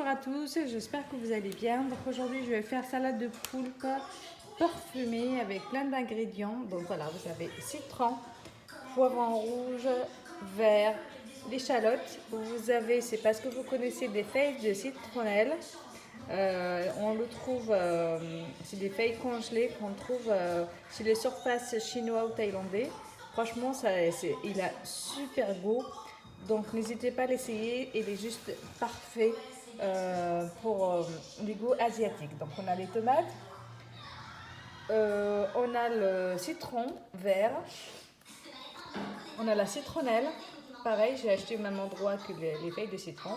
Bonjour à tous, j'espère que vous allez bien. Donc aujourd'hui je vais faire salade de poulpe parfumée avec plein d'ingrédients. Donc voilà, vous avez citron, poivron rouge, vert, l'échalote. Vous avez, c'est parce que vous connaissez des feuilles de citronnelle. On le trouve, c'est des feuilles congelées qu'on trouve sur les surfaces chinois ou thaïlandais. Franchement, il a super goût. Donc n'hésitez pas à l'essayer, il est juste parfait pour les goûts asiatiques. Donc on a les tomates, on a le citron vert, on a la citronnelle. Pareil, j'ai acheté au même endroit que les feuilles de citron.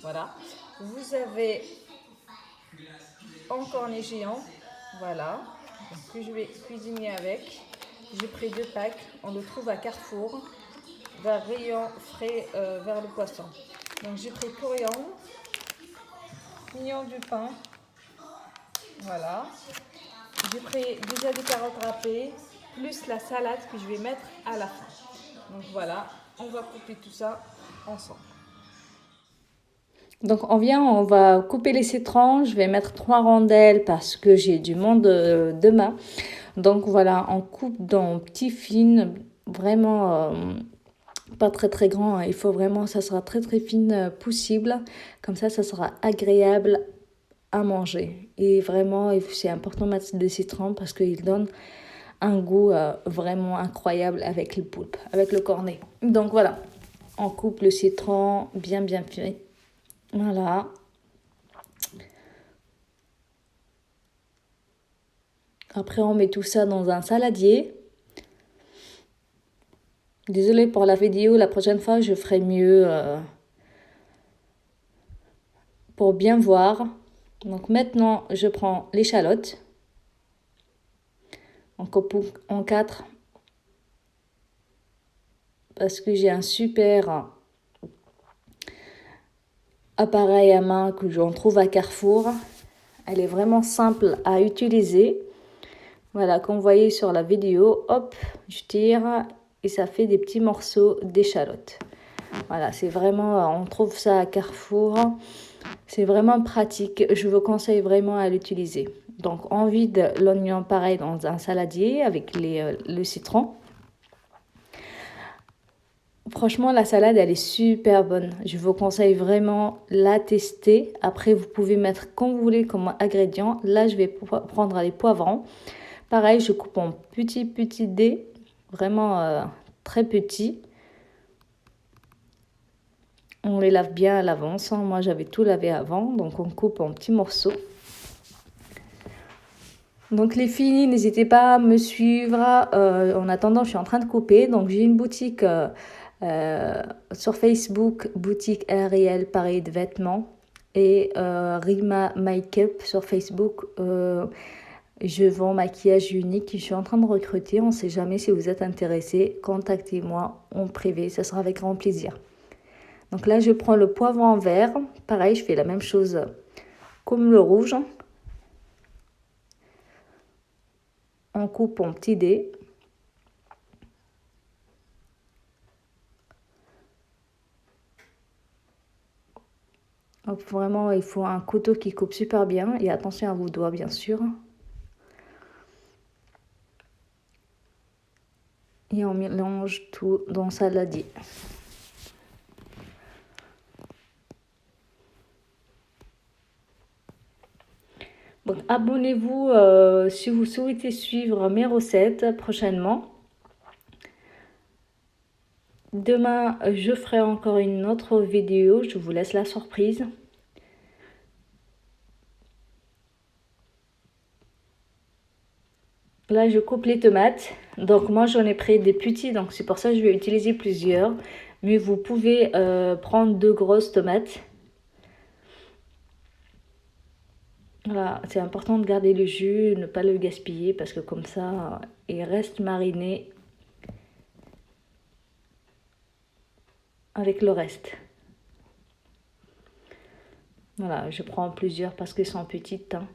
Voilà. Vous avez encore les géants, voilà, que je vais cuisiner avec. J'ai pris 2 packs, on le trouve à Carrefour, vers rayon frais vers le poisson. Donc j'ai pris coriandre, pignon du pain, voilà. J'ai pris déjà des carottes râpées, plus la salade que je vais mettre à la fin. Donc voilà, on va couper tout ça ensemble. Donc on va couper les citrons. Je vais mettre 3 rondelles parce que j'ai du monde demain. Donc voilà, on coupe dans petits fines, vraiment pas très très grand. Il faut vraiment, ça sera très très fine possible. Comme ça sera agréable à manger. Et vraiment, c'est important de mettre des citrons parce qu'il donne un goût vraiment incroyable avec le poulpe, avec le cornet. Donc voilà, on coupe le citron bien fait. Voilà. Après, on met tout ça dans un saladier. Désolée pour la vidéo, la prochaine fois, je ferai mieux pour bien voir. Donc maintenant, je prends l'échalote. On coupe en 4 parce que j'ai un super appareil à main que j'en trouve à Carrefour. Elle est vraiment simple à utiliser. Voilà, comme vous voyez sur la vidéo, hop, je tire et ça fait des petits morceaux d'échalote. Voilà, c'est vraiment, on trouve ça à Carrefour. C'est vraiment pratique. Je vous conseille vraiment à l'utiliser. Donc, on vide l'oignon pareil dans un saladier avec le citron. Franchement, la salade, elle est super bonne. Je vous conseille vraiment la tester. Après, vous pouvez mettre comme vous voulez comme ingrédient. Là, je vais prendre les poivrons. Pareil, je coupe en petits dés, vraiment très petits. On les lave bien à l'avance. Moi, j'avais tout lavé avant, donc on coupe en petits morceaux. Donc les filles, n'hésitez pas à me suivre. En attendant, je suis en train de couper. Donc j'ai une boutique sur Facebook, boutique Ariel, pareil de vêtements. Et Rima Makeup sur Facebook. Je vends maquillage unique. Je suis en train de recruter. On ne sait jamais si vous êtes intéressé. Contactez-moi en privé. Ça sera avec grand plaisir. Donc là, je prends le poivron vert. Pareil, je fais la même chose comme le rouge. On coupe en petits dés. Donc vraiment, il faut un couteau qui coupe super bien. Et attention à vos doigts, bien sûr. Et on mélange tout dans le saladier. Donc abonnez-vous si vous souhaitez suivre mes recettes prochainement. Demain, je ferai encore une autre vidéo. Je vous laisse la surprise. Là, je coupe les tomates. Donc moi, j'en ai pris des petits. Donc c'est pour ça que je vais utiliser plusieurs. Mais vous pouvez prendre 2 grosses tomates. Voilà, c'est important de garder le jus, ne pas le gaspiller parce que comme ça, il reste mariné avec le reste. Voilà, je prends plusieurs parce qu'elles sont petites. Hein.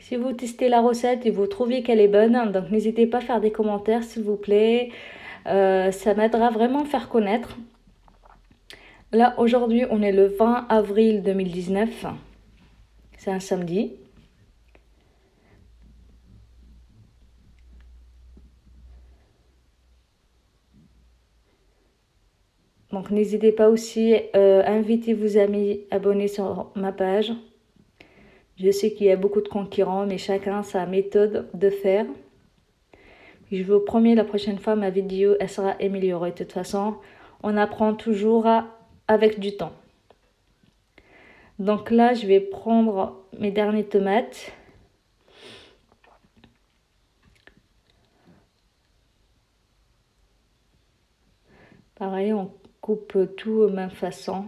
Si vous testez la recette et vous trouvez qu'elle est bonne, donc n'hésitez pas à faire des commentaires s'il vous plaît. Ça m'aidera vraiment à faire connaître. Là, aujourd'hui, on est le 20 avril 2019. C'est un samedi. Donc, n'hésitez pas aussi à inviter vos amis abonnés sur ma page. Je sais qu'il y a beaucoup de concurrents, mais chacun sa méthode de faire. Je vous promets, la prochaine fois, ma vidéo, elle sera améliorée. De toute façon, on apprend toujours avec du temps. Donc là, je vais prendre mes dernières tomates. Pareil, on coupe tout de même façon.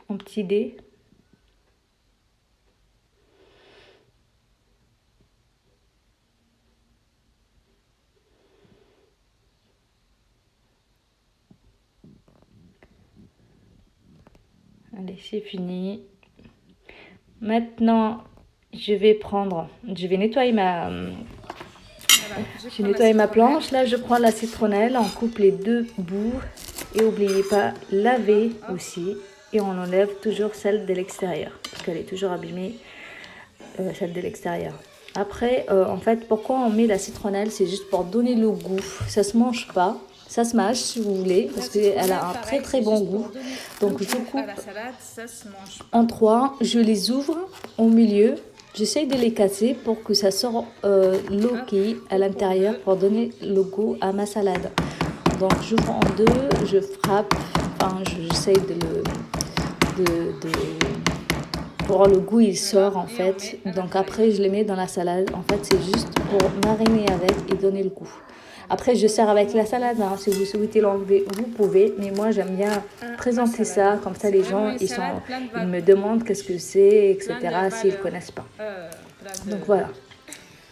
En petits dés. Allez, c'est fini. Maintenant, je vais nettoyer ma planche. Là, je prends la citronnelle, on coupe les deux bouts. Et n'oubliez pas, laver aussi. Et on enlève toujours celle de l'extérieur. Parce qu'elle est toujours abîmée, celle de l'extérieur. Après, en fait, pourquoi on met la citronnelle? C'est juste pour donner le goût. Ça se mange pas. Ça se mâche si vous voulez. Parce qu'elle a un très très bon goût. Donc, je coupe en trois. Je les ouvre au milieu. J'essaye de les casser pour que ça sorte l'eau qui est à l'intérieur pour donner le goût à ma salade. Donc j'ouvre en deux, je frappe, enfin j'essaye pour le goût il sort en fait. Donc après je les mets dans la salade. En fait c'est juste pour mariner avec et donner le goût. Après je sers avec la salade, hein. Si vous souhaitez l'enlever vous pouvez, mais moi j'aime bien présenter ça, comme ça les gens ils me demandent qu'est-ce que c'est, etc. s'ils ne connaissent pas. Donc voilà.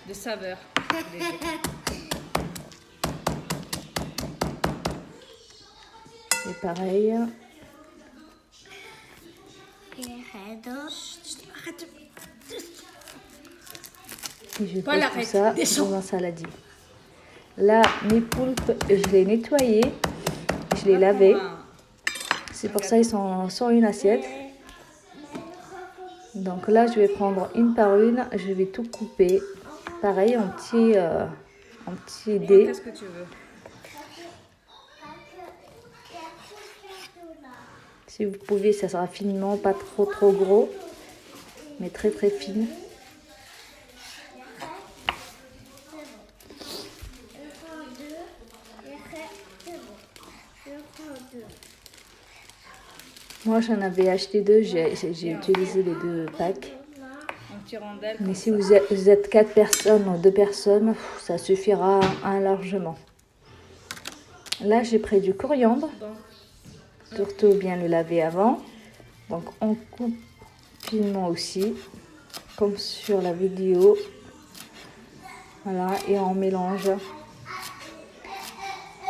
De saveurs. Et pareil. Et je pose tout ça dans un saladier. Là, mes poulpes, je les ai nettoyés. Je les ai lavés. C'est pour ça qu'ils sont sur une assiette. Donc là, je vais prendre une par une. Je vais tout couper. Pareil, en petits dés. Qu'est-ce que tu veux? Si vous pouvez, ça sera finement, pas trop gros, mais très très fine. Moi, j'en avais acheté deux, j'ai utilisé les deux packs. Mais si vous êtes 4 personnes ou 2 personnes, ça suffira largement. Là, j'ai pris du coriandre. Surtout bien le laver avant. Donc on coupe finement aussi, comme sur la vidéo. Voilà, et on mélange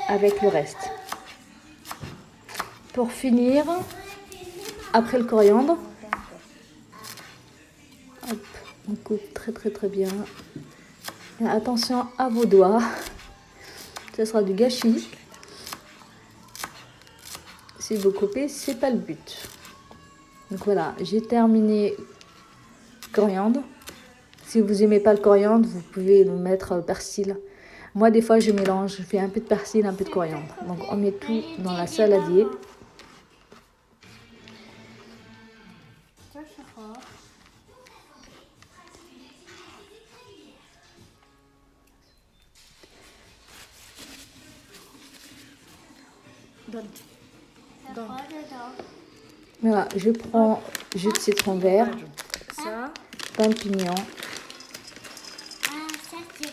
avec le reste. Pour finir, après le coriandre, hop, on coupe très bien. Et attention à vos doigts, ce sera du gâchis. Si vous coupez, c'est pas le but. Donc voilà, j'ai terminé coriandre. Si vous aimez pas le coriandre, vous pouvez le mettre persil. Moi, des fois, je mélange. Je fais un peu de persil, un peu de coriandre. Donc, on met tout dans la saladier. Voilà, je prends jus de citron vert, pain de pignon,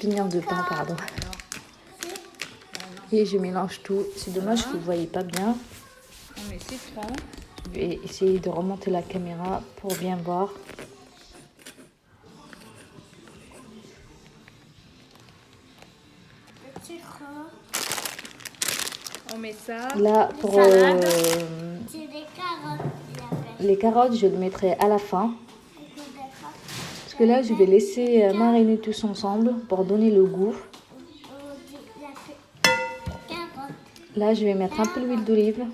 pignon de pain, pardon. Et je mélange tout. C'est dommage que vous ne voyez pas bien. On met citron. Je vais essayer de remonter la caméra pour bien voir. On met ça. Là, pour les carottes, je le mettrai à la fin. que là, je vais laisser mariner tous ensemble pour donner le goût. Là, je vais mettre un peu d'huile d'olive.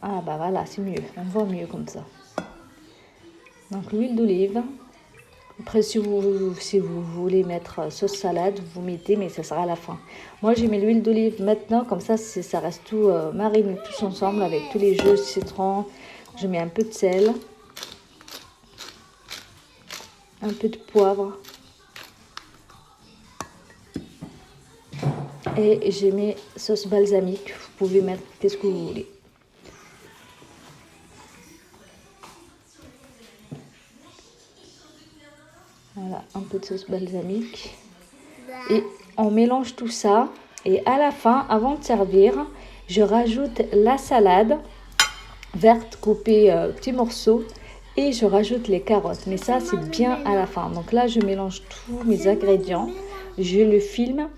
Ah bah voilà, c'est mieux, on voit mieux comme ça. Donc l'huile d'olive. Après, si vous voulez mettre sauce salade, vous mettez, mais ça sera à la fin. Moi, j'ai mis l'huile d'olive maintenant, comme ça reste tout mariné tous ensemble avec tous les jus de citron. Je mets un peu de sel, un peu de poivre. Et j'ai mis sauce balsamique. Vous pouvez mettre qu'est-ce que vous voulez. Voilà, un peu de sauce balsamique. Et on mélange tout ça. Et à la fin, avant de servir, je rajoute la salade verte coupée petits morceaux. Et je rajoute les carottes. Mais ça, c'est bien à la fin. Donc là, je mélange tous mes ingrédients. Je le filme.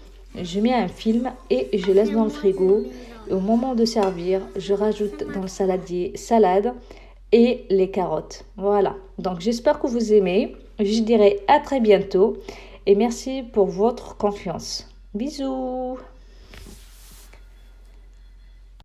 Je mets un film et je laisse dans le frigo. Et au moment de servir, je rajoute dans le saladier salade et les carottes. Voilà. Donc, j'espère que vous aimez. Je dirai à très bientôt et merci pour votre confiance. Bisous!